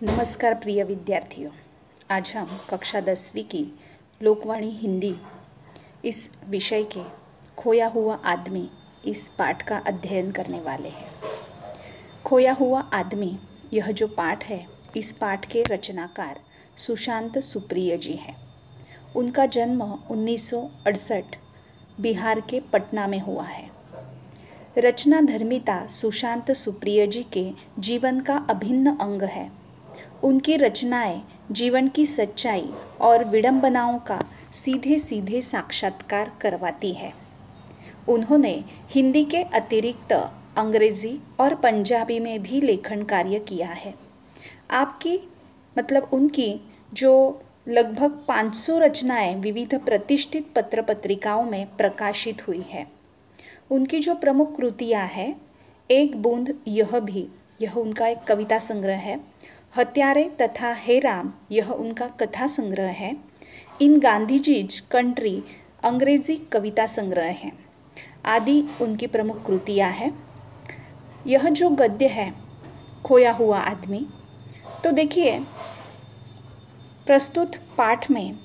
नमस्कार प्रिय विद्यार्थियों। आज हम कक्षा 10वीं की लोकवाणी हिंदी इस विषय के खोया हुआ आदमी इस पाठ का अध्ययन करने वाले हैं। खोया हुआ आदमी यह जो पाठ है, इस पाठ के रचनाकार सुशांत सुप्रिय जी हैं। उनका जन्म 1968 बिहार के पटना में हुआ है। रचना धर्मिता सुशांत सुप्रिय जी के जीवन का अभिन्न अंग है। उनकी रचनाएं जीवन की सच्चाई और विडंबनाओं का सीधे सीधे साक्षात्कार करवाती है। उन्होंने हिंदी के अतिरिक्त अंग्रेजी और पंजाबी में भी लेखन कार्य किया है। उनकी जो लगभग 500 रचनाएं विविध प्रतिष्ठित पत्र पत्रिकाओं में प्रकाशित हुई है। उनकी जो प्रमुख कृतियां हैं, एक बूंद यह भी, यह उनका एक कविता संग्रह है। हत्यारे तथा हे राम, यह उनका कथा संग्रह है। इन गांधीजीज कंट्री अंग्रेजी कविता संग्रह है आदि उनकी प्रमुख कृतियां हैं। यह जो गद्य है खोया हुआ आदमी, तो देखिए प्रस्तुत पाठ में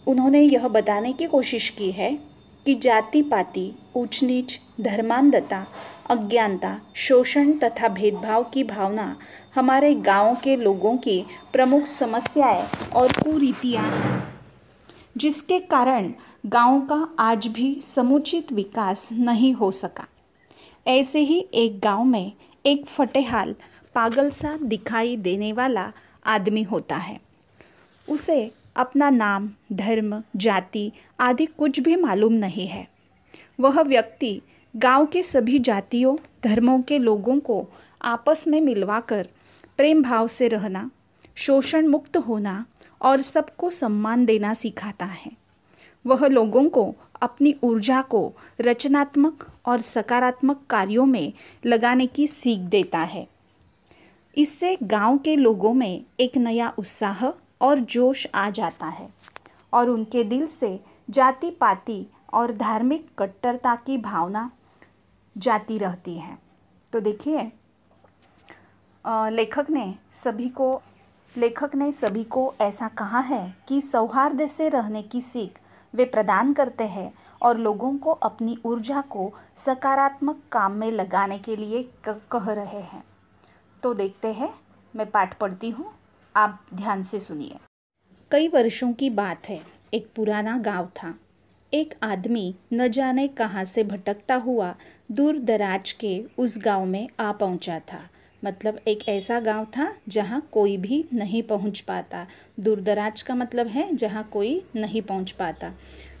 उन्होंने यह बताने की कोशिश की है कि जाति पाति, ऊंच नीच, धर्मांधता, अज्ञानता, शोषण तथा भेदभाव की भावना हमारे गांव के लोगों की प्रमुख समस्याएं और कुरीतियां हैं, जिसके कारण गांव का आज भी समुचित विकास नहीं हो सका। ऐसे ही एक गांव में एक फटेहाल पागल सा दिखाई देने वाला आदमी होता है। उसे अपना नाम, धर्म, जाति आदि कुछ भी मालूम नहीं है। वह व्यक्ति गांव के सभी जातियों, धर्मों के लोगों को आपस में मिलवाकर प्रेम भाव से रहना, शोषण मुक्त होना और सबको सम्मान देना सिखाता है। वह लोगों को अपनी ऊर्जा को रचनात्मक और सकारात्मक कार्यों में लगाने की सीख देता है। इससे गांव के लोगों में एक नया उत्साह और जोश आ जाता है और उनके दिल से जाति पाति और धार्मिक कट्टरता की भावना जाती रहती है। तो देखिए लेखक ने सभी को ऐसा कहा है कि सौहार्द से रहने की सीख वे प्रदान करते हैं और लोगों को अपनी ऊर्जा को सकारात्मक काम में लगाने के लिए कह रहे हैं। तो देखते हैं, मैं पाठ पढ़ती हूँ, आप ध्यान से सुनिए। कई वर्षों की बात है। एक पुराना गांव था। एक आदमी न जाने कहाँ से भटकता हुआ दूर दराज के उस गांव में आ पहुँचा था। मतलब एक ऐसा गांव था जहाँ कोई भी नहीं पहुँच पाता। दूर दराज का मतलब है जहाँ कोई नहीं पहुँच पाता।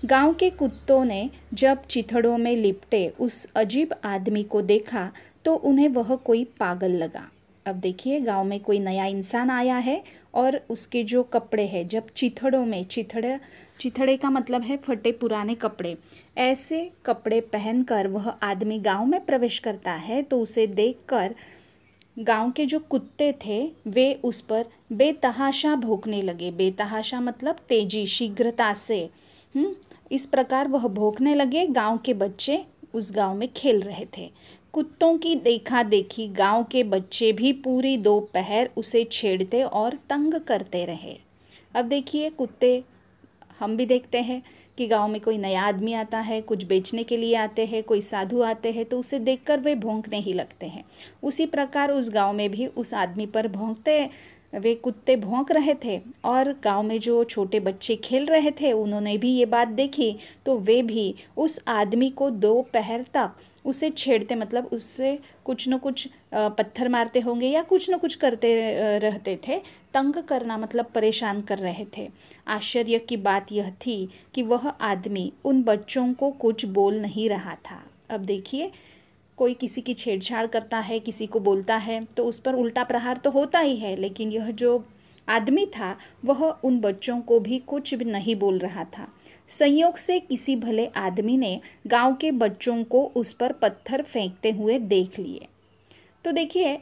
गांव के कुत्तों ने जब चिथड़ों में लिपटे उस अजीब आदमी को देखा तो उन्हें वह कोई पागल लगा। अब देखिए, गांव में कोई नया इंसान आया है और उसके जो कपड़े हैं, जब चिथड़ों में, चिथड़े का मतलब है फटे पुराने कपड़े, ऐसे कपड़े पहनकर वह आदमी गांव में प्रवेश करता है तो उसे देखकर गांव के जो कुत्ते थे वे उस पर बेतहाशा भौंकने लगे। बेतहाशा मतलब तेजी, शीघ्रता से। इस प्रकार वह भौंकने लगे। गांव के बच्चे उस गांव में खेल रहे थे। कुत्तों की देखा देखी गांव के बच्चे भी पूरी दोपहर उसे छेड़ते और तंग करते रहे। अब देखिए, कुत्ते हम भी देखते हैं कि गांव में कोई नया आदमी आता है, कुछ बेचने के लिए आते हैं, कोई साधु आते हैं तो उसे देखकर वे भौंकने ही लगते हैं। उसी प्रकार उस गांव में भी उस आदमी पर वे कुत्ते भौंक रहे थे और गांव में जो छोटे बच्चे खेल रहे थे उन्होंने भी ये बात देखी तो वे भी उस आदमी को दोपहर तक उसे छेड़ते, मतलब उससे कुछ न कुछ पत्थर मारते होंगे या कुछ न कुछ करते रहते थे। तंग करना मतलब परेशान कर रहे थे। आश्चर्य की बात यह थी कि वह आदमी उन बच्चों को कुछ बोल नहीं रहा था। अब देखिए, कोई किसी की छेड़छाड़ करता है, किसी को बोलता है तो उस पर उल्टा प्रहार तो होता ही है, लेकिन यह जो आदमी था वह उन बच्चों को भी कुछ भी नहीं बोल रहा था। संयोग से किसी भले आदमी ने गांव के बच्चों को उस पर पत्थर फेंकते हुए देख लिए। तो देखिए,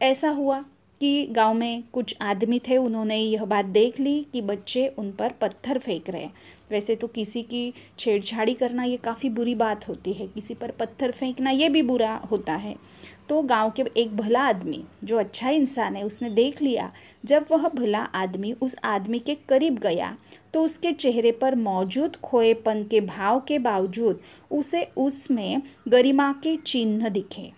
ऐसा हुआ कि गांव में कुछ आदमी थे, उन्होंने यह बात देख ली कि बच्चे उन पर पत्थर फेंक रहे हैं। वैसे तो किसी की छेड़छाड़ी करना ये काफ़ी बुरी बात होती है, किसी पर पत्थर फेंकना ये भी बुरा होता है। तो गांव के एक भला आदमी जो अच्छा इंसान है उसने देख लिया। जब वह भला आदमी उस आदमी के करीब गया तो उसके चेहरे पर मौजूद खोएपन के भाव के बावजूद उसे उसमें गरिमा के चिन्ह दिखे।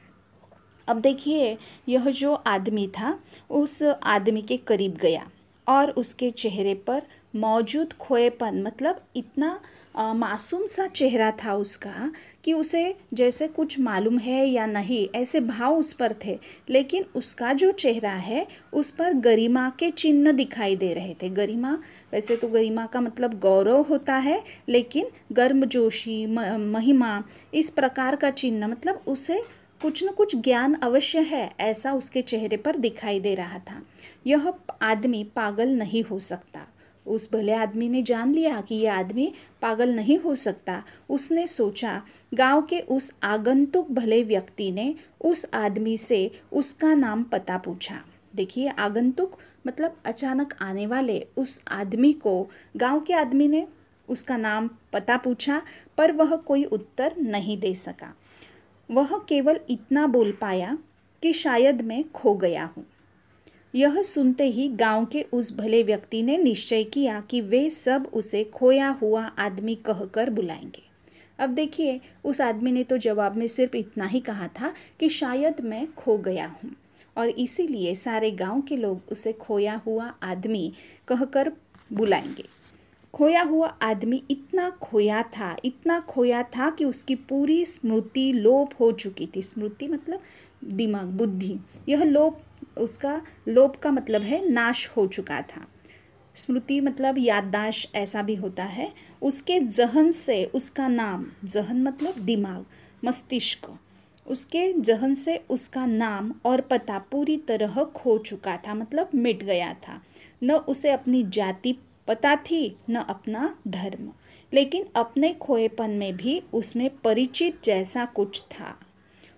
अब देखिए, यह जो आदमी था उस आदमी के करीब गया और उसके चेहरे पर मौजूद खोएपन मतलब इतना मासूम सा चेहरा था उसका कि उसे जैसे कुछ मालूम है या नहीं ऐसे भाव उस पर थे, लेकिन उसका जो चेहरा है उस पर गरिमा के चिन्ह दिखाई दे रहे थे। गरिमा, वैसे तो गरिमा का मतलब गौरव होता है, लेकिन गर्मजोशी, महिमा, इस प्रकार का चिन्ह मतलब उसे कुछ न कुछ ज्ञान अवश्य है, ऐसा उसके चेहरे पर दिखाई दे रहा था। यह आदमी पागल नहीं हो सकता। उस भले आदमी ने जान लिया कि यह आदमी पागल नहीं हो सकता। उसने सोचा, गांव के उस आगंतुक भले व्यक्ति ने उस आदमी से उसका नाम पता पूछा। देखिए, आगंतुक मतलब अचानक आने वाले उस आदमी को गांव के आदमी ने उसका नाम पता पूछा, पर वह कोई उत्तर नहीं दे सका। वह केवल इतना बोल पाया कि शायद मैं खो गया हूँ। यह सुनते ही गांव के उस भले व्यक्ति ने निश्चय किया कि वे सब उसे खोया हुआ आदमी कहकर बुलाएंगे। अब देखिए, उस आदमी ने तो जवाब में सिर्फ इतना ही कहा था कि शायद मैं खो गया हूँ, और इसीलिए सारे गांव के लोग उसे खोया हुआ आदमी कहकर बुलाएंगे। खोया हुआ आदमी इतना खोया था कि उसकी पूरी स्मृति लोप हो चुकी थी। स्मृति मतलब दिमाग, बुद्धि। यह लोप, उसका लोप का मतलब है नाश हो चुका था। स्मृति मतलब याददाश्त, ऐसा भी होता है। उसके जहन से उसका नाम, जहन मतलब दिमाग, मस्तिष्क, उसके जहन से उसका नाम और पता पूरी तरह खो चुका था, मतलब मिट गया था। न उसे अपनी जाति पता थी, न अपना धर्म, लेकिन अपने खोएपन में भी उसमें परिचित जैसा कुछ था।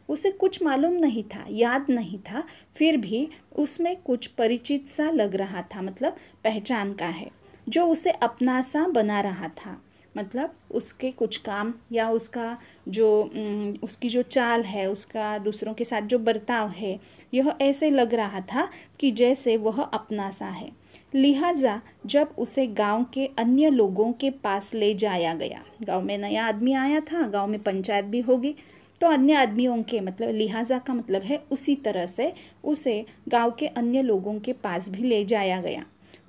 उसे कुछ मालूम नहीं था, याद नहीं था, फिर भी उसमें कुछ परिचित सा लग रहा था, मतलब पहचान का है, जो उसे अपना सा बना रहा था। मतलब उसके कुछ काम या उसका जो उसकी जो चाल है, उसका दूसरों के साथ जो बर्ताव है, यह ऐसे लग रहा था कि जैसे वह अपना सा है। लिहाजा जब उसे गांव के अन्य लोगों के पास ले जाया गया, गांव में नया आदमी आया था, गांव में पंचायत भी होगी, तो अन्य आदमियों के, मतलब लिहाजा का मतलब है उसी तरह से उसे गांव के अन्य लोगों के पास भी ले जाया गया।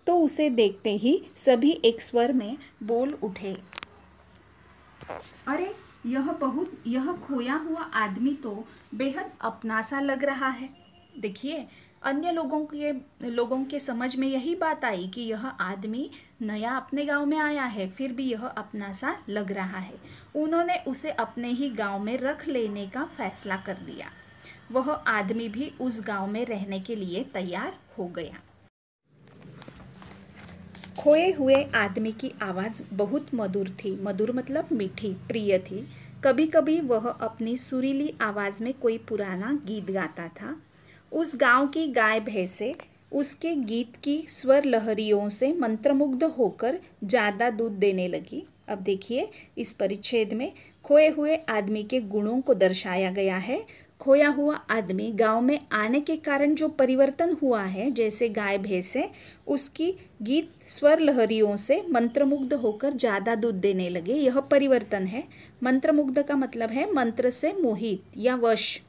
तो उसे देखते ही सभी एक स्वर में बोल उठे, अरे यह खोया हुआ आदमी तो बेहद अपना सा लग रहा है। देखिए, अन्य लोगों के समझ में यही बात आई कि यह आदमी नया अपने गांव में आया है, फिर भी यह अपना सा लग रहा है। उन्होंने उसे अपने ही गांव में रख लेने का फैसला कर लिया। वह आदमी भी उस गांव में रहने के लिए तैयार हो गया। खोए हुए आदमी की आवाज़ बहुत मधुर थी। मधुर मतलब मीठी, प्रिय थी। कभी कभी वह अपनी सुरीली आवाज़ में कोई पुराना गीत गाता था। उस गांव की गाय भैंसे उसके गीत की स्वर लहरियों से मंत्रमुग्ध होकर ज़्यादा दूध देने लगी। अब देखिए, इस परिच्छेद में खोए हुए आदमी के गुणों को दर्शाया गया है। खोया हुआ आदमी गांव में आने के कारण जो परिवर्तन हुआ है, जैसे गाय भैंसे उसकी गीत स्वर लहरियों से मंत्रमुग्ध होकर ज़्यादा दूध देने लगे, यह परिवर्तन है। मंत्रमुग्ध का मतलब है मंत्र से मोहित या वश।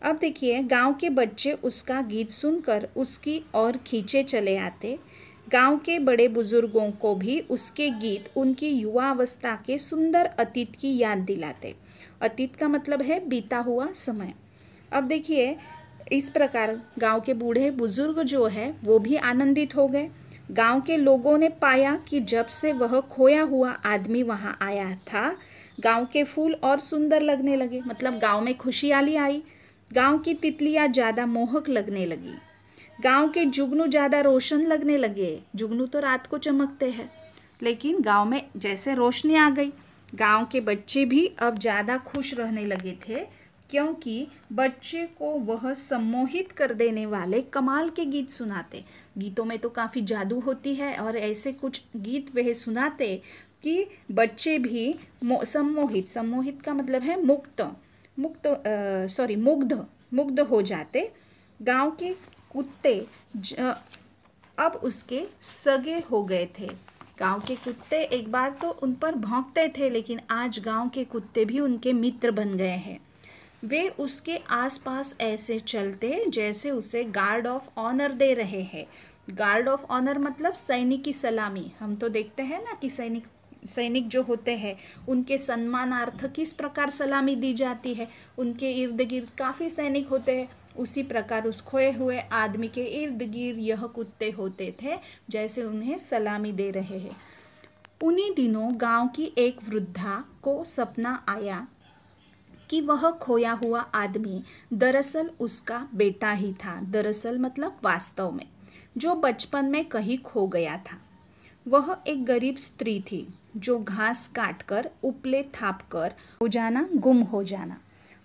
अब देखिए, गांव के बच्चे उसका गीत सुनकर उसकी ओर खींचे चले आते। गांव के बड़े बुजुर्गों को भी उसके गीत उनकी युवा अवस्था के सुंदर अतीत की याद दिलाते। अतीत का मतलब है बीता हुआ समय। अब देखिए, इस प्रकार गांव के बूढ़े बुजुर्ग जो है वो भी आनंदित हो गए। गांव के लोगों ने पाया कि जब से वह खोया हुआ आदमी वहां आया था, गांव के फूल और सुंदर लगने लगे, मतलब गांव में खुशहाली आई। गांव की तितलियां ज़्यादा मोहक लगने लगी। गांव के जुगनू ज़्यादा रोशन लगने लगे। जुगनू तो रात को चमकते हैं, लेकिन गांव में जैसे रोशनी आ गई। गांव के बच्चे भी अब ज़्यादा खुश रहने लगे थे, क्योंकि बच्चे को वह सम्मोहित कर देने वाले कमाल के गीत सुनाते। गीतों में तो काफ़ी जादू होती है, और ऐसे कुछ गीत वह सुनाते कि बच्चे भी सम्मोहित का मतलब है मुग्ध, मुग्ध हो जाते। गांव के कुत्ते अब उसके सगे हो गए थे। गांव के कुत्ते एक बार तो उन पर भौंकते थे, लेकिन आज गांव के कुत्ते भी उनके मित्र बन गए हैं। वे उसके आसपास ऐसे चलते जैसे उसे गार्ड ऑफ ऑनर दे रहे हैं। गार्ड ऑफ ऑनर मतलब सैनिक की सलामी। हम तो देखते हैं ना कि सैनिक जो होते हैं उनके सम्मानार्थ किस प्रकार सलामी दी जाती है। उनके इर्द गिर्द काफ़ी सैनिक होते हैं, उसी प्रकार उस खोए हुए आदमी के इर्द गिर्द यह कुत्ते होते थे, जैसे उन्हें सलामी दे रहे हैं। उन्हीं दिनों गांव की एक वृद्धा को सपना आया कि वह खोया हुआ आदमी दरअसल उसका बेटा ही था। दरअसल मतलब वास्तव में, जो बचपन में कहीं खो गया था। वह एक गरीब स्त्री थी जो घास काटकर उपले थापकर हो जाना गुम हो जाना।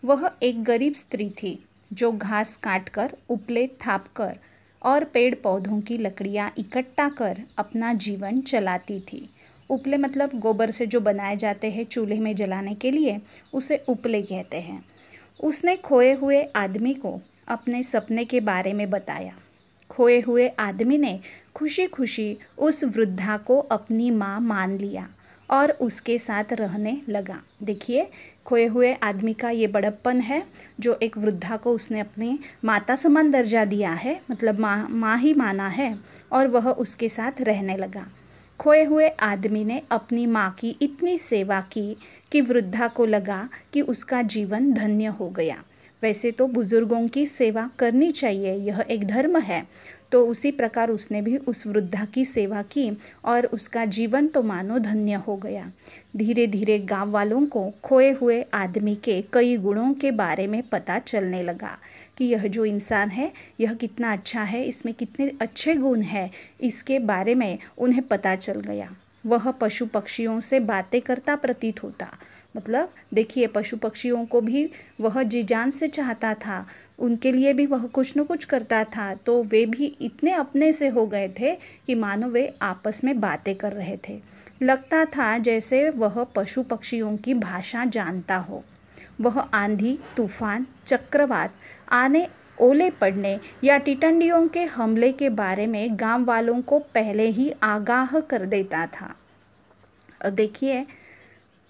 वह एक गरीब स्त्री थी जो घास काटकर उपले थापकर और पेड़ पौधों की लकड़ियाँ इकट्ठा कर अपना जीवन चलाती थी। उपले मतलब गोबर से जो बनाए जाते हैं चूल्हे में जलाने के लिए, उसे उपले कहते हैं। उसने खोए हुए आदमी को अपने सपने के बारे में बताया। खोए हुए आदमी ने खुशी खुशी उस वृद्धा को अपनी माँ मान लिया और उसके साथ रहने लगा। देखिए, खोए हुए आदमी का ये बड़प्पन है, जो एक वृद्धा को उसने अपनी माता समान दर्जा दिया है, मतलब माँ ही माना है, और वह उसके साथ रहने लगा। खोए हुए आदमी ने अपनी माँ की इतनी सेवा की कि वृद्धा को लगा कि उसका जीवन धन्य हो गया। वैसे तो बुजुर्गों की सेवा करनी चाहिए, यह एक धर्म है। तो उसी प्रकार उसने भी उस वृद्धा की सेवा की और उसका जीवन तो मानो धन्य हो गया। धीरे धीरे गांव वालों को खोए हुए आदमी के कई गुणों के बारे में पता चलने लगा कि यह जो इंसान है यह कितना अच्छा है, इसमें कितने अच्छे गुण हैं, इसके बारे में उन्हें पता चल गया। वह पशु पक्षियों से बातें करता प्रतीत होता। मतलब देखिए, पशु पक्षियों को भी वह जी जान से चाहता था, उनके लिए भी वह कुछ न कुछ करता था। तो वे भी इतने अपने से हो गए थे कि मानो वे आपस में बातें कर रहे थे। लगता था जैसे वह पशु पक्षियों की भाषा जानता हो। वह आंधी, तूफान, चक्रवात आने, ओले पड़ने या टिटंडियों के हमले के बारे में गांव वालों को पहले ही आगाह कर देता था। देखिए,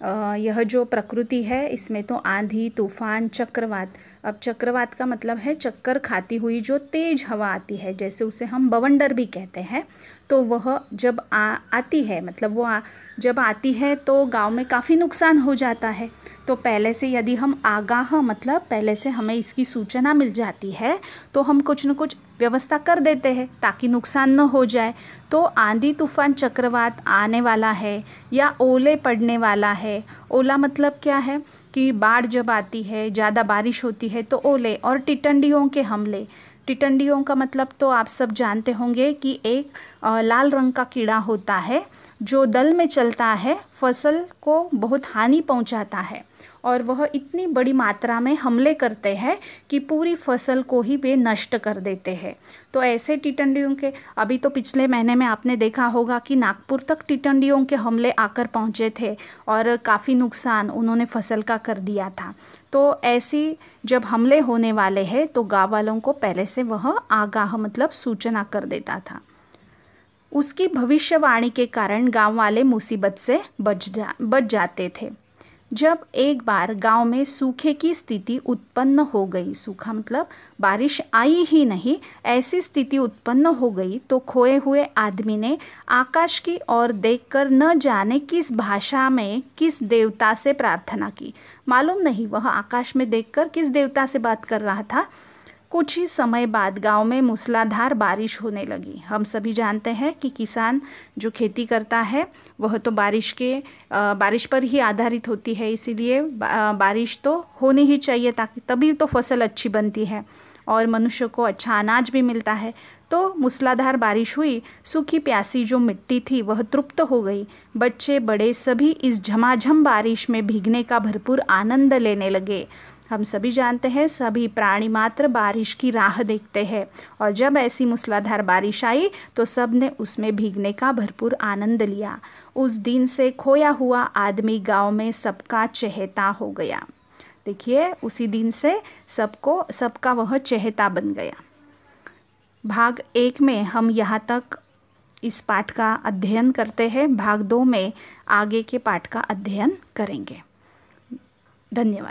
यह जो प्रकृति है इसमें तो आंधी, तूफान, चक्रवात। अब चक्रवात का मतलब है चक्कर खाती हुई जो तेज हवा आती है, जैसे उसे हम बवंडर भी कहते हैं। तो वह जब आती है, मतलब वो जब आती है तो गांव में काफ़ी नुकसान हो जाता है। तो पहले से यदि हम आगाह, मतलब पहले से हमें इसकी सूचना मिल जाती है तो हम कुछ न कुछ व्यवस्था कर देते हैं ताकि नुकसान न हो जाए। तो आंधी, तूफान, चक्रवात आने वाला है या ओले पड़ने वाला है। ओला मतलब क्या है कि बाढ़ जब आती है, ज़्यादा बारिश होती है तो ओले। और टिटंडियों के हमले, टिटंडियों का मतलब तो आप सब जानते होंगे कि एक लाल रंग का कीड़ा होता है जो दल में चलता है, फसल को बहुत हानि पहुंचाता है और वह इतनी बड़ी मात्रा में हमले करते हैं कि पूरी फसल को ही वे नष्ट कर देते हैं। तो ऐसे टिटंडियों के, अभी तो पिछले महीने में आपने देखा होगा कि नागपुर तक टिटंडियों के हमले आकर पहुंचे थे और काफ़ी नुकसान उन्होंने फसल का कर दिया था। तो ऐसी जब हमले होने वाले हैं तो गाँव वालों को पहले से वह आगाह, मतलब सूचना कर देता था। उसकी भविष्यवाणी के कारण गांव वाले मुसीबत से बच जाते थे। जब एक बार गांव में सूखे की स्थिति उत्पन्न हो गई, सूखा मतलब बारिश आई ही नहीं, ऐसी स्थिति उत्पन्न हो गई, तो खोए हुए आदमी ने आकाश की ओर देखकर न जाने किस भाषा में किस देवता से प्रार्थना की। मालूम नहीं वह आकाश में देखकर किस देवता से बात कर रहा था। कुछ ही समय बाद गांव में मूसलाधार बारिश होने लगी। हम सभी जानते हैं कि किसान जो खेती करता है वह तो बारिश पर ही आधारित होती है, इसीलिए बारिश तो होनी ही चाहिए ताकि तभी तो फसल अच्छी बनती है और मनुष्य को अच्छा अनाज भी मिलता है। तो मूसलाधार बारिश हुई, सूखी प्यासी जो मिट्टी थी वह तृप्त हो गई। बच्चे बड़े सभी इस झमाझम बारिश में भीगने का भरपूर आनंद लेने लगे। हम सभी जानते हैं सभी प्राणी मात्र बारिश की राह देखते हैं और जब ऐसी मूसलाधार बारिश आई तो सब ने उसमें भीगने का भरपूर आनंद लिया। उस दिन से खोया हुआ आदमी गांव में सबका चहेता हो गया। देखिए उसी दिन से सबका वह चहेता बन गया। भाग 1 में हम यहाँ तक इस पाठ का अध्ययन करते हैं। भाग 2 में आगे के पाठ का अध्ययन करेंगे। धन्यवाद।